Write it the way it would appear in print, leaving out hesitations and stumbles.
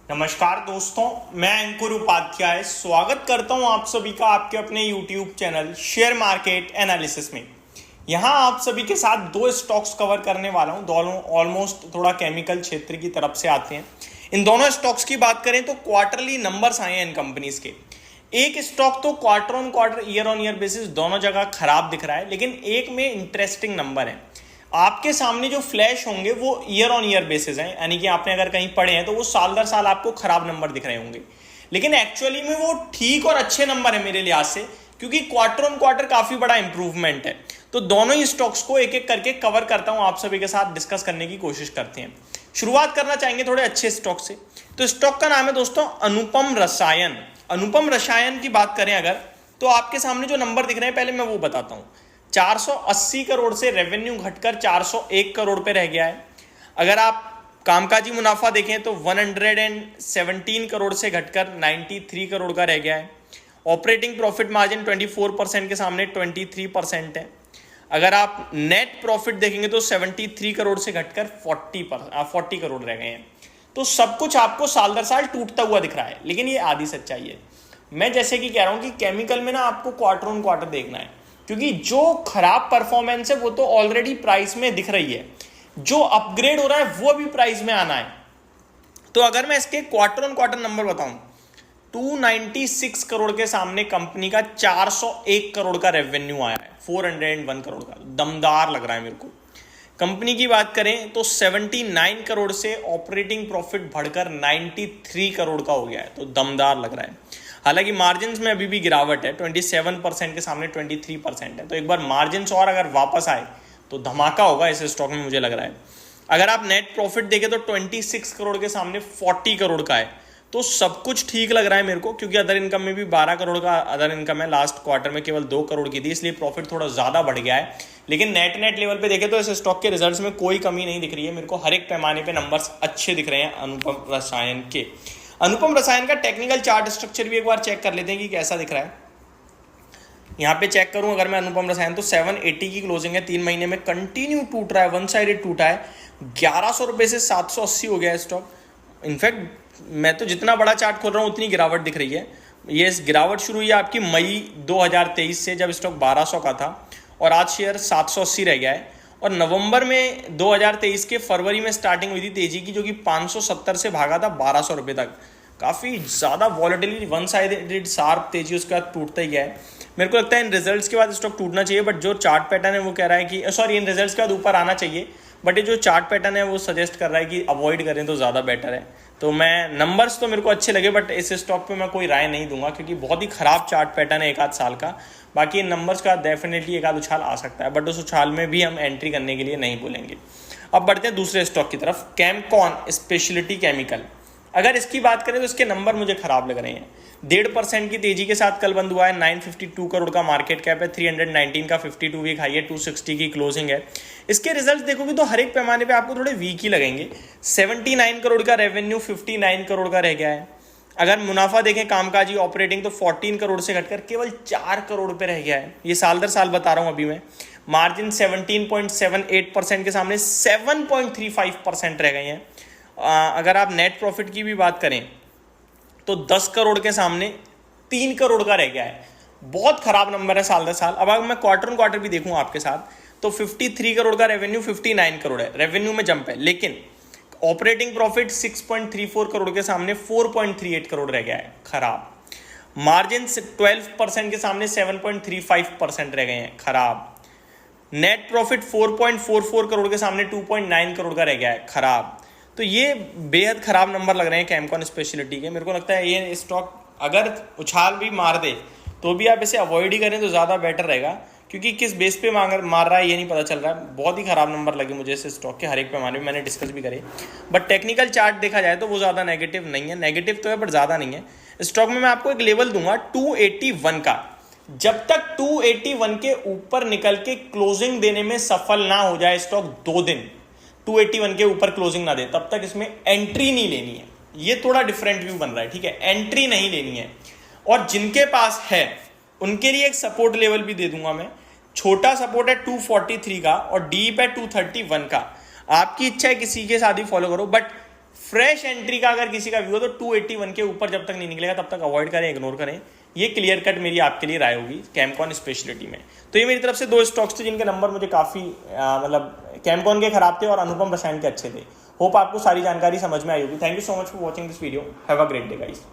नमस्कार दोस्तों, मैं अंकुर उपाध्याय स्वागत करता हूं आप सभी का आपके अपने YouTube channel share market analysis में। यहां आप सभी के साथ दो स्टॉक्स कवर करने वाला हूं, दोनों ऑलमोस्ट थोड़ा केमिकल क्षेत्र की तरफ से आते हैं। इन दोनों स्टॉक्स की बात करें तो क्वार्टरली नंबर्स आए हैं इन कंपनीज के। एक स्टॉक तो quarter on quarter year on year basis दोनों जगह खराब दिख रहा है, लेकिन एक में इंटरेस्टिंग नंबर है। आपके सामने जो फ्लैश होंगे वो ईयर ऑन ईयर बेसिस हैं, यानी कि आपने अगर कहीं पढ़े हैं तो वो साल दर साल आपको खराब नंबर दिख रहे होंगे, लेकिन एक्चुअली में वो ठीक और अच्छे नंबर है मेरे लिहाज से, क्योंकि क्वार्टर ऑन क्वार्टर काफी बड़ा इंप्रूवमेंट है। तो दोनों ही स्टॉक्स को एक एक करके कवर करता हूं, आप सभी के साथ डिस्कस करने की कोशिश करते हैं। शुरुआत करना चाहेंगे थोड़े अच्छे स्टॉक से। तो स्टॉक का नाम है दोस्तों अनुपम रसायन। अनुपम रसायन की बात करें अगर, तो आपके सामने जो नंबर दिख रहे हैं पहले मैं वो बताता हूं। 480 करोड़ से रेवेन्यू घटकर 401 करोड़ पे रह गया है। अगर आप कामकाजी मुनाफा देखें तो 117 करोड़ से घटकर 93 करोड़ का रह गया है। ऑपरेटिंग प्रॉफिट मार्जिन 24% के सामने 23% है। अगर आप नेट प्रॉफिट देखेंगे तो 73 करोड़ से घटकर 40 करोड़ रह गए हैं। तो सब कुछ आपको साल दर साल टूटता हुआ दिख रहा है, लेकिन ये आधी सच्चाई है। मैं जैसे कि कह रहा हूं कि केमिकल में ना आपको क्वार्टर ऑन क्वार्टर देखना है, क्योंकि जो खराब परफॉर्मेंस है वो तो ऑलरेडी प्राइस में दिख रही है, जो अपग्रेड हो रहा है वो भी प्राइस में आना है। तो अगर मैं इसके क्वार्टर ऑन क्वार्टर नंबर बताऊं, 296 करोड़ के सामने कंपनी का 401 करोड़ का रेवेन्यू आया है, 401 करोड़ का। दमदार लग रहा है मेरे को। कंपनी की बात करें तो 79 करोड़ से ऑपरेटिंग प्रॉफिट बढ़कर 93 करोड़ का हो गया है, तो दमदार लग रहा है। हालांकि मार्जिन्स में अभी भी गिरावट है, 27% के सामने 23% है। तो एक बार मार्जिन्स और अगर वापस आए तो धमाका होगा इस स्टॉक में, मुझे लग रहा है। अगर आप नेट प्रॉफिट देखें तो 26 करोड़ के सामने 40 करोड़ का है, तो सब कुछ ठीक लग रहा है मेरे को, क्योंकि अदर इनकम में भी 12 करोड़ का अदर इनकम है। लास्ट क्वार्टर में केवल 2 करोड़ की थी, इसलिए प्रॉफिट थोड़ा ज़्यादा बढ़ गया है। लेकिन नेट लेवल पे देखें तो इस स्टॉक के रिजल्ट्स में कोई कमी नहीं दिख रही है मेरे को। हर एक पैमाने पे नंबर्स अच्छे दिख रहे हैं अनुपम रसायन के। अनुपम रसायन का टेक्निकल चार्ट स्ट्रक्चर भी एक बार चेक कर लेते हैं कि कैसा दिख रहा है। यहाँ पे चेक करूं अगर मैं अनुपम रसायन, तो 780 की क्लोजिंग है, 3 महीने में कंटिन्यू टूट रहा है, वन साइडेड टूटा है। 1100 रुपये से 780 हो गया है स्टॉक। इनफैक्ट मैं तो जितना बड़ा चार्ट खोल रहा हूँ उतनी गिरावट दिख रही है। ये गिरावट शुरू हुई है आपकी मई 2023 से, जब स्टॉक 1200 का था और आज शेयर 780 रह गया है। और नवंबर में 2023 के फरवरी में स्टार्टिंग हुई थी तेजी की, जो कि 570 से भागा था 1200 रुपये तक। काफ़ी ज़्यादा वॉलेटिलिटी, वन साइडेड शार्प तेजी, उसके बाद टूटता ही गया है। मेरे को लगता है इन रिजल्ट्स के बाद स्टॉक टूटना चाहिए, बट जो चार्ट पैटर्न है वो कह रहा है कि सॉरी, इन रिजल्ट्स के बाद ऊपर आना चाहिए, बट ये जो चार्ट पैटर्न है वो सजेस्ट कर रहा है कि अवॉइड करें तो ज़्यादा बेटर है। तो मैं नंबर्स तो मेरे को अच्छे लगे, बट इस स्टॉक पे मैं कोई राय नहीं दूंगा, क्योंकि बहुत ही खराब चार्ट पैटर्न है एक आध साल का। बाकी इन नंबर्स का डेफिनेटली एक आध उछाल आ सकता है, बट उस उछाल में भी हम एंट्री करने के लिए नहीं बोलेंगे। अब बढ़ते हैं दूसरे स्टॉक की तरफ, कैमकॉन स्पेशलिटी केमिकल। अगर इसकी बात करें तो इसके नंबर मुझे खराब लग रहे हैं। 1.5% की तेजी के साथ कल बंद हुआ है। 952 करोड़ का मार्केट कैप है, 319 का 52 वीक हाई है, 260 की क्लोजिंग है। इसके रिजल्ट देखोगे तो हर एक पैमाने पे आपको थोड़े वीक ही लगेंगे। 79 करोड़ का रेवेन्यू 59 करोड़ का रह गया है। अगर मुनाफा देखें कामकाजी ऑपरेटिंग, तो 14 करोड़ से घटकर केवल 4 करोड़ पे रह गया है। ये साल दर साल बता रहा हूं अभी मैं। मार्जिन 17.78% के सामने 7.35% रह गए हैं। अगर आप नेट प्रॉफिट की भी बात करें तो 10 करोड़ के सामने 3 करोड़ का रह गया है। बहुत खराब नंबर है साल दर साल। अब अगर मैं क्वार्टर ऑन क्वार्टर भी देखूं आपके साथ, तो 53 करोड़ का रेवेन्यू 59 करोड़ है, रेवेन्यू में जंप है, लेकिन ऑपरेटिंग प्रॉफिट 6.34 करोड़ के सामने 4.38 करोड़ रह गया है, खराब। मार्जिन 12% के सामने 7.35% रह गए हैं, खराब। नेट प्रॉफिट 4.44 करोड़ के सामने 2.9 करोड़ का रह गया है, खराब। तो ये बेहद खराब नंबर लग रहे हैं कैमकॉन स्पेशलिटी के। मेरे को लगता है ये स्टॉक अगर उछाल भी मार दे तो भी आप इसे अवॉइड ही करें तो ज़्यादा बेटर रहेगा, क्योंकि किस बेस पे मार रहा है ये नहीं पता चल रहा है। बहुत ही खराब नंबर लगे मुझे इस स्टॉक के, हर एक पैमाने में मैंने डिस्कस भी करे। बट टेक्निकल चार्ट देखा जाए तो वो ज़्यादा नेगेटिव नहीं है, नेगेटिव तो है बट ज़्यादा नहीं है। स्टॉक में मैं आपको एक लेवल दूंगा 281 का। जब तक 281 के ऊपर निकल के क्लोजिंग देने में सफल ना हो जाए स्टॉक, 2 दिन 281 के ऊपर क्लोजिंग ना दे, तब तक इसमें एंट्री नहीं लेनी है। ये थोड़ा डिफरेंट व्यू बन रहा है, ठीक है, एंट्री नहीं लेनी है। और जिनके पास है उनके लिए एक सपोर्ट लेवल भी दे दूंगा मैं। छोटा सपोर्ट है 243 का और डीप है 231 का। आपकी इच्छा है किसी के साथ ही फॉलो करो, बट फ्रेश एंट्री का अगर किसी का व्यू हो तो 281 के ऊपर जब तक नहीं निकलेगा तब तक अवॉइड करें, इग्नोर करें। ये क्लियर कट मेरी आपके लिए राय होगी कैमकॉन स्पेशलिटी में। तो ये मेरी तरफ से 2 स्टॉक्स थे जिनके नंबर मुझे काफ़ी मतलब कैमकॉन के खराब थे और अनुपम रसायन के अच्छे थे। होप आपको सारी जानकारी समझ में आई होगी। Thank you so much for watching this video. Have a great day guys.